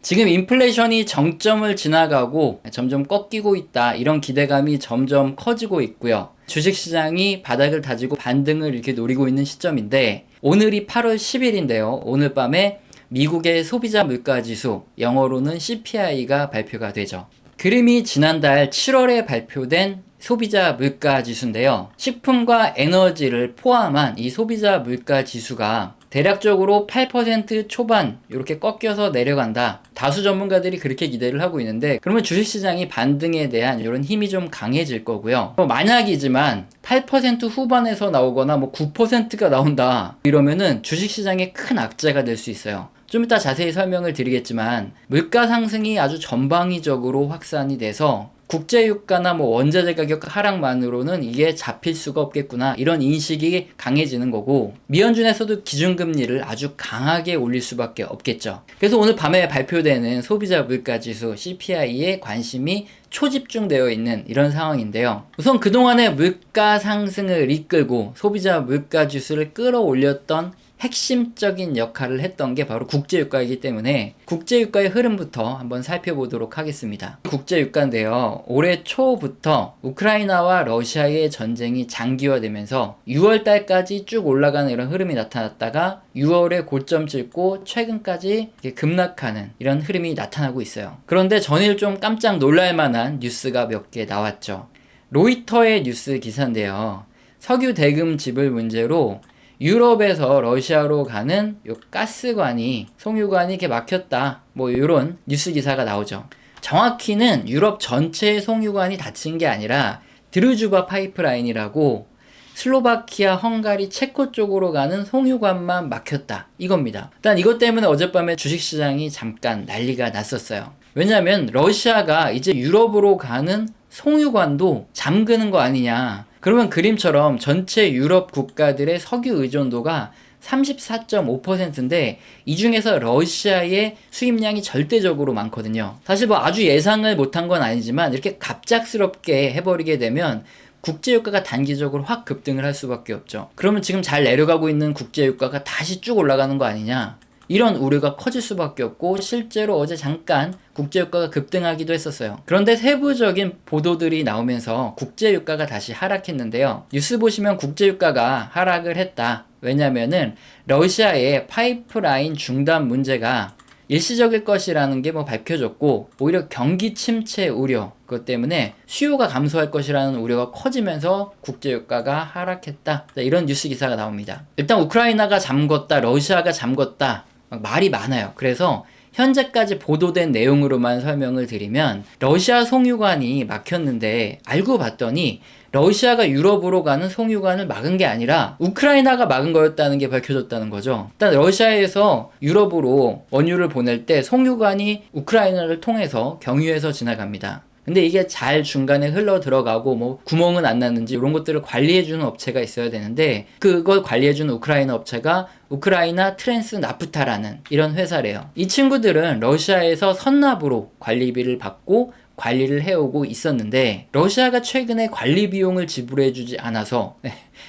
지금 인플레이션이 정점을 지나가고 점점 꺾이고 있다. 이런 기대감이 점점 커지고 있고요. 주식시장이 바닥을 다지고 반등을 이렇게 노리고 있는 시점인데 오늘이 8월 10일인데요. 오늘 밤에 미국의 소비자 물가지수, 영어로는 CPI가 발표가 되죠. 그림이 지난달 7월에 발표된 소비자 물가 지수인데요. 식품과 에너지를 포함한 이 소비자 물가 지수가 대략적으로 8% 초반 이렇게 꺾여서 내려간다. 다수 전문가들이 그렇게 기대를 하고 있는데 그러면 주식시장이 반등에 대한 이런 힘이 좀 강해질 거고요. 만약이지만 8% 후반에서 나오거나 9%가 나온다. 이러면은 주식시장에 큰 악재가 될 수 있어요. 좀 이따 자세히 설명을 드리겠지만 물가 상승이 아주 전방위적으로 확산이 돼서 국제유가나 원자재 가격 하락만으로는 이게 잡힐 수가 없겠구나, 이런 인식이 강해지는 거고, 미연준에서도 기준금리를 아주 강하게 올릴 수밖에 없겠죠. 그래서 오늘 밤에 발표되는 소비자 물가지수 CPI에 관심이 초집중되어 있는 이런 상황인데요. 우선 그동안의 물가 상승을 이끌고 소비자 물가지수를 끌어올렸던 핵심적인 역할을 했던 게 바로 국제유가이기 때문에 국제유가의 흐름부터 한번 살펴보도록 하겠습니다. 국제유가인데요. 올해 초부터 우크라이나와 러시아의 전쟁이 장기화되면서 6월 달까지 쭉 올라가는 이런 흐름이 나타났다가 6월에 고점 찍고 최근까지 급락하는 이런 흐름이 나타나고 있어요. 그런데 전일 좀 깜짝 놀랄만한 뉴스가 몇 개 나왔죠. 로이터의 뉴스 기사인데요. 석유 대금 지불 문제로 유럽에서 러시아로 가는 요 가스관이, 송유관이 이렇게 막혔다. 요런 뉴스 기사가 나오죠. 정확히는 유럽 전체의 송유관이 닫힌 게 아니라 드루즈바 파이프라인이라고 슬로바키아, 헝가리, 체코 쪽으로 가는 송유관만 막혔다. 이겁니다. 일단 이것 때문에 어젯밤에 주식시장이 잠깐 난리가 났었어요. 왜냐면 러시아가 이제 유럽으로 가는 송유관도 잠그는 거 아니냐. 그러면 그림처럼 전체 유럽 국가들의 석유 의존도가 34.5%인데 이 중에서 러시아의 수입량이 절대적으로 많거든요. 사실 아주 예상을 못한 건 아니지만 이렇게 갑작스럽게 해버리게 되면 국제유가가 단기적으로 확 급등을 할 수밖에 없죠. 그러면 지금 잘 내려가고 있는 국제유가가 다시 쭉 올라가는 거 아니냐, 이런 우려가 커질 수밖에 없고, 실제로 어제 잠깐 국제유가가 급등하기도 했었어요. 그런데 세부적인 보도들이 나오면서 국제유가가 다시 하락했는데요. 뉴스 보시면 국제유가가 하락을 했다. 왜냐면은 러시아의 파이프라인 중단 문제가 일시적일 것이라는 게 밝혀졌고, 오히려 경기 침체 우려, 그것 때문에 수요가 감소할 것이라는 우려가 커지면서 국제유가가 하락했다. 이런 뉴스 기사가 나옵니다. 일단 우크라이나가 잠궜다, 러시아가 잠궜다, 말이 많아요. 그래서 현재까지 보도된 내용으로만 설명을 드리면, 러시아 송유관이 막혔는데 알고 봤더니 러시아가 유럽으로 가는 송유관을 막은 게 아니라 우크라이나가 막은 거였다는 게 밝혀졌다는 거죠. 일단 러시아에서 유럽으로 원유를 보낼 때 송유관이 우크라이나를 통해서 경유해서 지나갑니다. 근데 이게 잘 중간에 흘러 들어가고 구멍은 안 났는지 이런 것들을 관리해주는 업체가 있어야 되는데, 그걸 관리해주는 우크라이나 업체가 우크라이나 트랜스 나프타라는 이런 회사래요. 이 친구들은 러시아에서 선납으로 관리비를 받고 관리를 해오고 있었는데, 러시아가 최근에 관리 비용을 지불해주지 않아서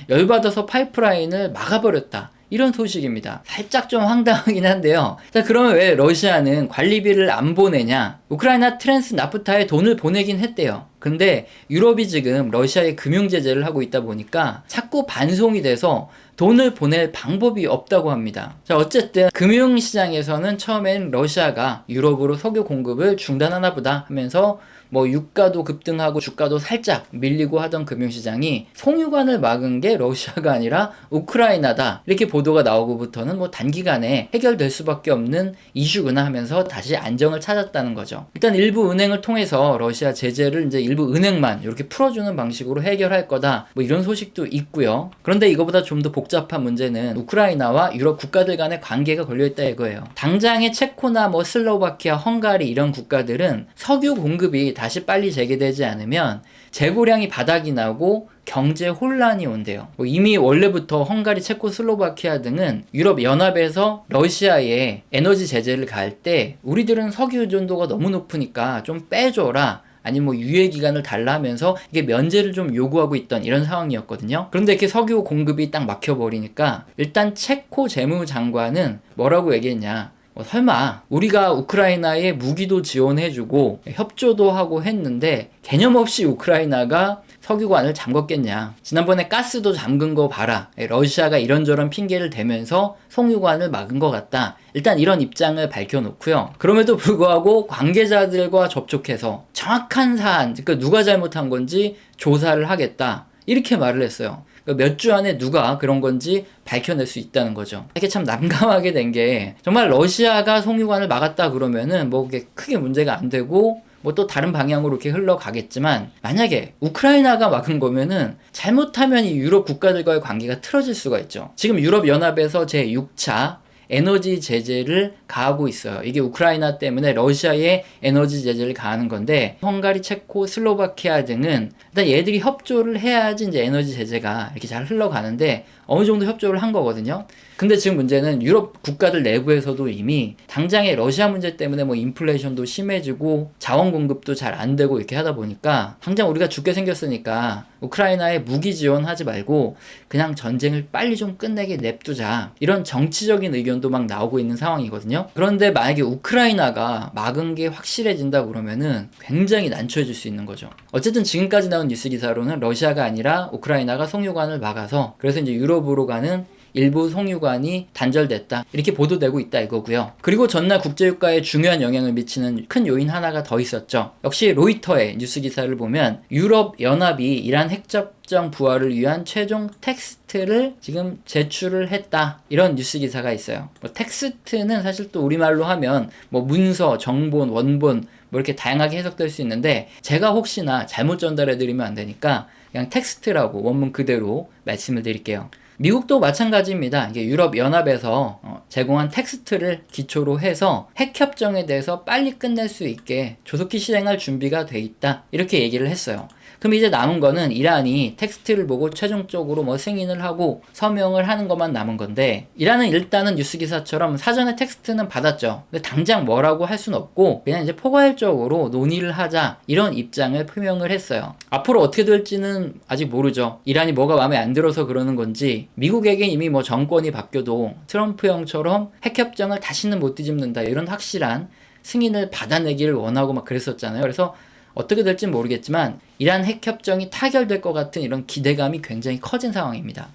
열받아서 파이프라인을 막아버렸다. 이런 소식입니다. 살짝 좀 황당하긴 한데요. 자, 그러면 왜 러시아는 관리비를 안 보내냐? 우크라이나 트랜스 나프타에 돈을 보내긴 했대요. 근데 유럽이 지금 러시아에 금융 제재를 하고 있다 보니까 자꾸 반송이 돼서 돈을 보낼 방법이 없다고 합니다. 자, 어쨌든 금융시장에서는 처음엔 러시아가 유럽으로 석유 공급을 중단하나 보다 하면서 유가도 급등하고 주가도 살짝 밀리고 하던 금융시장이 송유관을 막은 게 러시아가 아니라 우크라이나다, 이렇게 보도가 나오고부터는 단기간에 해결될 수밖에 없는 이슈구나 하면서 다시 안정을 찾았다는 거죠. 일단 일부 은행을 통해서 러시아 제재를 이제 일부 은행만 이렇게 풀어주는 방식으로 해결할 거다, 이런 소식도 있고요. 그런데 이거보다 좀 더 복잡한 문제는 우크라이나와 유럽 국가들 간의 관계가 걸려있다 이거예요. 당장의 체코나 슬로바키아, 헝가리 이런 국가들은 석유 공급이 다시 빨리 재개되지 않으면 재고량이 바닥이 나고 경제 혼란이 온대요. 이미 원래부터 헝가리, 체코, 슬로바키아 등은 유럽 연합에서 러시아에 에너지 제재를 가할 때 우리들은 석유 의존도가 너무 높으니까 좀 빼줘라, 아니면 유예 기간을 달라 하면서 이게 면제를 좀 요구하고 있던 이런 상황이었거든요. 그런데 이렇게 석유 공급이 딱 막혀버리니까 일단 체코 재무장관은 뭐라고 얘기했냐, 설마 우리가 우크라이나에 무기도 지원해주고 협조도 하고 했는데 개념 없이 우크라이나가 석유관을 잠궜겠냐. 지난번에 가스도 잠근 거 봐라. 러시아가 이런저런 핑계를 대면서 석유관을 막은 것 같다. 일단 이런 입장을 밝혀놓고요. 그럼에도 불구하고 관계자들과 접촉해서 정확한 사안, 그러니까 누가 잘못한 건지 조사를 하겠다. 이렇게 말을 했어요. 몇 주 안에 누가 그런 건지 밝혀낼 수 있다는 거죠. 이게 참 난감하게 된 게 정말 러시아가 석유관을 막았다 그러면은 뭐 그게 크게 문제가 안 되고 뭐 또 다른 방향으로 이렇게 흘러가겠지만 만약에 우크라이나가 막은 거면은 잘못하면 이 유럽 국가들과의 관계가 틀어질 수가 있죠. 지금 유럽 연합에서 제6차 에너지 제재를 가하고 있어요. 이게 우크라이나 때문에 러시아에 에너지 제재를 가하는 건데 헝가리, 체코, 슬로바키아 등은 일단 얘들이 협조를 해야지 이제 에너지 제재가 이렇게 잘 흘러가는데 어느 정도 협조를 한 거거든요. 근데 지금 문제는 유럽 국가들 내부에서도 이미 당장에 러시아 문제 때문에 뭐 인플레이션도 심해지고 자원 공급도 잘 안 되고 이렇게 하다 보니까 당장 우리가 죽게 생겼으니까 우크라이나에 무기 지원하지 말고 그냥 전쟁을 빨리 좀 끝내게 냅두자. 이런 정치적인 의견도 막 나오고 있는 상황이거든요. 그런데 만약에 우크라이나가 막은 게 확실해진다 그러면은 굉장히 난처해질 수 있는 거죠. 어쨌든 지금까지 나온 뉴스 기사로는 러시아가 아니라 우크라이나가 석유관을 막아서 그래서 이제 유럽으로 가는 일부 석유관이 단절됐다. 이렇게 보도되고 있다 이거고요. 그리고 전날 국제유가에 중요한 영향을 미치는 큰 요인 하나가 더 있었죠. 역시 로이터의 뉴스 기사를 보면 유럽 연합이 이란 핵협정 부활을 위한 최종 텍스트를 지금 제출을 했다. 이런 뉴스 기사가 있어요. 텍스트는 사실 또 우리말로 하면 뭐 문서, 정본, 원본 뭐 이렇게 다양하게 해석될 수 있는데 제가 혹시나 잘못 전달해드리면 안 되니까 그냥 텍스트라고 원문 그대로 말씀을 드릴게요. 미국도 마찬가지입니다. 이게 유럽연합에서 제공한 텍스트를 기초로 해서 핵협정에 대해서 빨리 끝낼 수 있게 조속히 실행할 준비가 돼 있다. 이렇게 얘기를 했어요. 그럼 이제 남은 거는 이란이 텍스트를 보고 최종적으로 뭐 승인을 하고 서명을 하는 것만 남은 건데 이란은 일단은 뉴스 기사처럼 사전에 텍스트는 받았죠. 근데 당장 뭐라고 할 수는 없고 그냥 이제 포괄적으로 논의를 하자 이런 입장을 표명을 했어요. 앞으로 어떻게 될지는 아직 모르죠. 이란이 뭐가 마음에 안 들어서 그러는 건지 미국에게 이미 뭐 정권이 바뀌어도 트럼프 형처럼 핵협정을 다시는 못 뒤집는다 이런 확실한 승인을 받아내기를 원하고 막 그랬었잖아요. 그래서 어떻게 될지는 모르겠지만 이란 핵협정이 타결될 것 같은 이런 기대감이 굉장히 커진 상황입니다.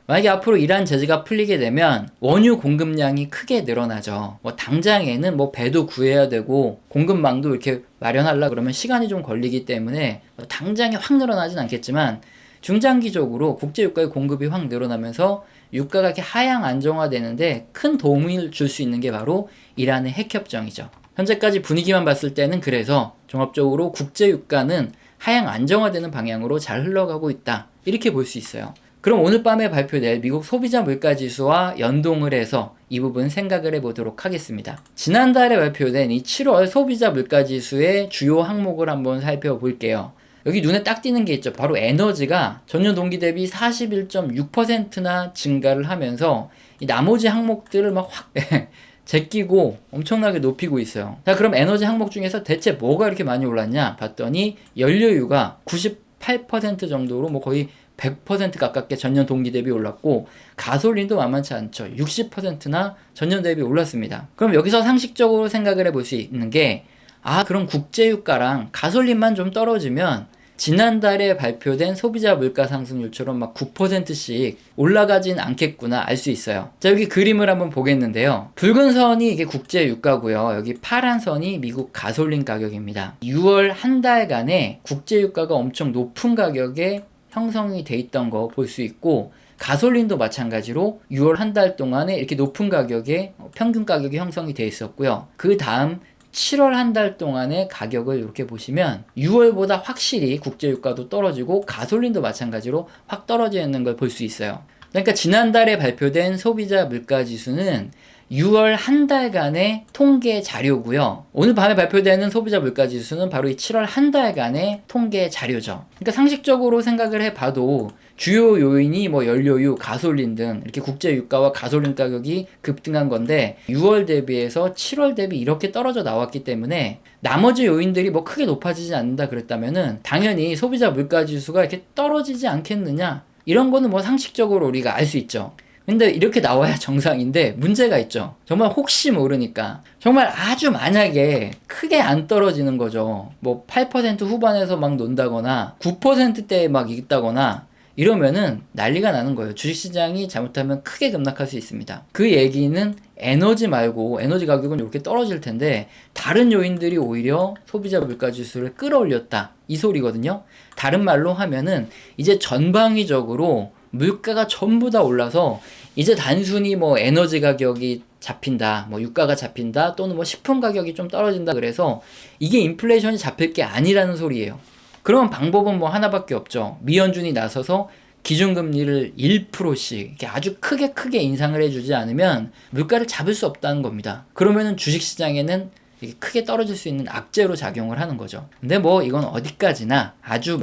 만약에 앞으로 이란 제재가 풀리게 되면 원유 공급량이 크게 늘어나죠. 뭐 당장에는 뭐 배도 구해야 되고 공급망도 이렇게 마련하려 그러면 시간이 좀 걸리기 때문에 뭐 당장에 확 늘어나진 않겠지만 중장기적으로 국제유가의 공급이 확 늘어나면서 유가가 이렇게 하향 안정화되는데 큰 도움을 줄 수 있는 게 바로 이란의 핵협정이죠. 현재까지 분위기만 봤을 때는 그래서 종합적으로 국제유가는 하향 안정화되는 방향으로 잘 흘러가고 있다. 이렇게 볼 수 있어요. 그럼 오늘 밤에 발표될 미국 소비자 물가지수와 연동을 해서 이 부분 생각을 해보도록 하겠습니다. 지난달에 발표된 이 7월 소비자 물가지수의 주요 항목을 한번 살펴볼게요. 여기 눈에 딱 띄는 게 있죠. 바로 에너지가 전년 동기 대비 41.6%나 증가를 하면서 이 나머지 항목들을 막 확 제끼고 엄청나게 높이고 있어요. 자, 그럼 에너지 항목 중에서 대체 뭐가 이렇게 많이 올랐냐 봤더니 연료유가 98% 정도로 뭐 거의 100% 가깝게 전년 동기 대비 올랐고 가솔린도 만만치 않죠. 60%나 전년 대비 올랐습니다. 그럼 여기서 상식적으로 생각을 해볼 수 있는 게 그럼 국제유가랑 가솔린만 좀 떨어지면 지난달에 발표된 소비자 물가 상승률처럼 막 9%씩 올라가진 않겠구나 알 수 있어요. 자, 여기 그림을 한번 보겠는데요. 붉은 선이 이게 국제유가고요. 여기 파란 선이 미국 가솔린 가격입니다. 6월 한 달간에 국제유가가 엄청 높은 가격에 형성이 돼 있던 거 볼 수 있고 가솔린도 마찬가지로 6월 한 달 동안에 이렇게 높은 가격에 평균 가격이 형성이 돼 있었고요. 그 다음 7월 한 달 동안의 가격을 이렇게 보시면 6월보다 확실히 국제유가도 떨어지고 가솔린도 마찬가지로 확 떨어져 있는 걸 볼 수 있어요. 그러니까 지난달에 발표된 소비자 물가지수는 6월 한 달간의 통계 자료고요. 오늘 밤에 발표되는 소비자 물가지수는 바로 이 7월 한 달간의 통계 자료죠. 그러니까 상식적으로 생각을 해봐도 주요 요인이 뭐 연료유, 가솔린 등 이렇게 국제유가와 가솔린 가격이 급등한 건데 6월 대비해서 7월 대비 이렇게 떨어져 나왔기 때문에 나머지 요인들이 뭐 크게 높아지지 않는다 그랬다면은 당연히 소비자 물가지수가 이렇게 떨어지지 않겠느냐 이런 거는 뭐 상식적으로 우리가 알 수 있죠. 근데 이렇게 나와야 정상인데 문제가 있죠. 정말 혹시 모르니까 정말 아주 만약에 크게 안 떨어지는 거죠. 뭐 8% 후반에서 막 논다거나 9%대에 막 있다거나 이러면은 난리가 나는 거예요. 주식시장이 잘못하면 크게 급락할 수 있습니다. 그 얘기는 에너지 말고 에너지 가격은 이렇게 떨어질 텐데 다른 요인들이 오히려 소비자 물가 지수를 끌어올렸다 이 소리거든요. 다른 말로 하면은 이제 전방위적으로 물가가 전부 다 올라서 이제 단순히 뭐 에너지 가격이 잡힌다, 뭐 유가가 잡힌다, 또는 뭐 식품 가격이 좀 떨어진다 그래서 이게 인플레이션이 잡힐 게 아니라는 소리예요. 그런 방법은 뭐 하나밖에 없죠. 미연준이 나서서 기준금리를 1%씩 이렇게 아주 크게 인상을 해주지 않으면 물가를 잡을 수 없다는 겁니다. 그러면은 주식시장에는 이게 크게 떨어질 수 있는 악재로 작용을 하는 거죠. 근데 뭐 이건 어디까지나 아주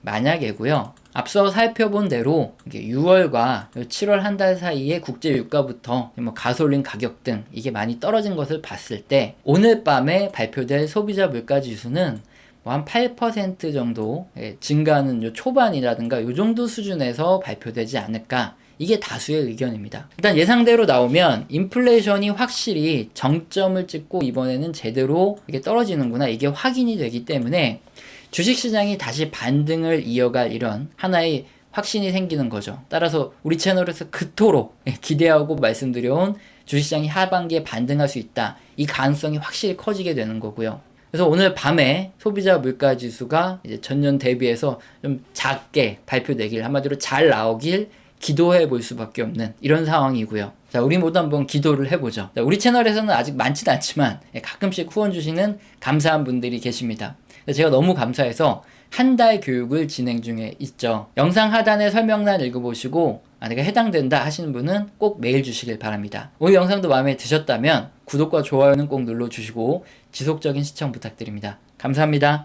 만약에고요. 앞서 살펴본 대로 6월과 7월 한 달 사이에 국제 유가부터 뭐 가솔린 가격 등 이게 많이 떨어진 것을 봤을 때 오늘 밤에 발표될 소비자 물가 지수는 뭐 한 8% 정도 증가하는 요 초반이라든가 요 정도 수준에서 발표되지 않을까. 이게 다수의 의견입니다. 일단 예상대로 나오면 인플레이션이 확실히 정점을 찍고 이번에는 제대로 이게 떨어지는구나. 이게 확인이 되기 때문에 주식시장이 다시 반등을 이어갈 이런 하나의 확신이 생기는 거죠. 따라서 우리 채널에서 그토록 기대하고 말씀드려온 주식시장이 하반기에 반등할 수 있다. 이 가능성이 확실히 커지게 되는 거고요. 그래서 오늘 밤에 소비자 물가 지수가 이제 전년 대비해서 좀 작게 발표되길, 한마디로 잘 나오길 기도해 볼 수밖에 없는 이런 상황이고요. 자, 우리 모두 한번 기도를 해보죠. 자, 우리 채널에서는 아직 많지는 않지만 가끔씩 후원 주시는 감사한 분들이 계십니다. 제가 너무 감사해서 한 달 교육을 진행 중에 있죠. 영상 하단에 설명란 읽어보시고 내가 해당된다 하시는 분은 꼭 메일 주시길 바랍니다. 오늘 영상도 마음에 드셨다면 구독과 좋아요는 꼭 눌러주시고 지속적인 시청 부탁드립니다. 감사합니다.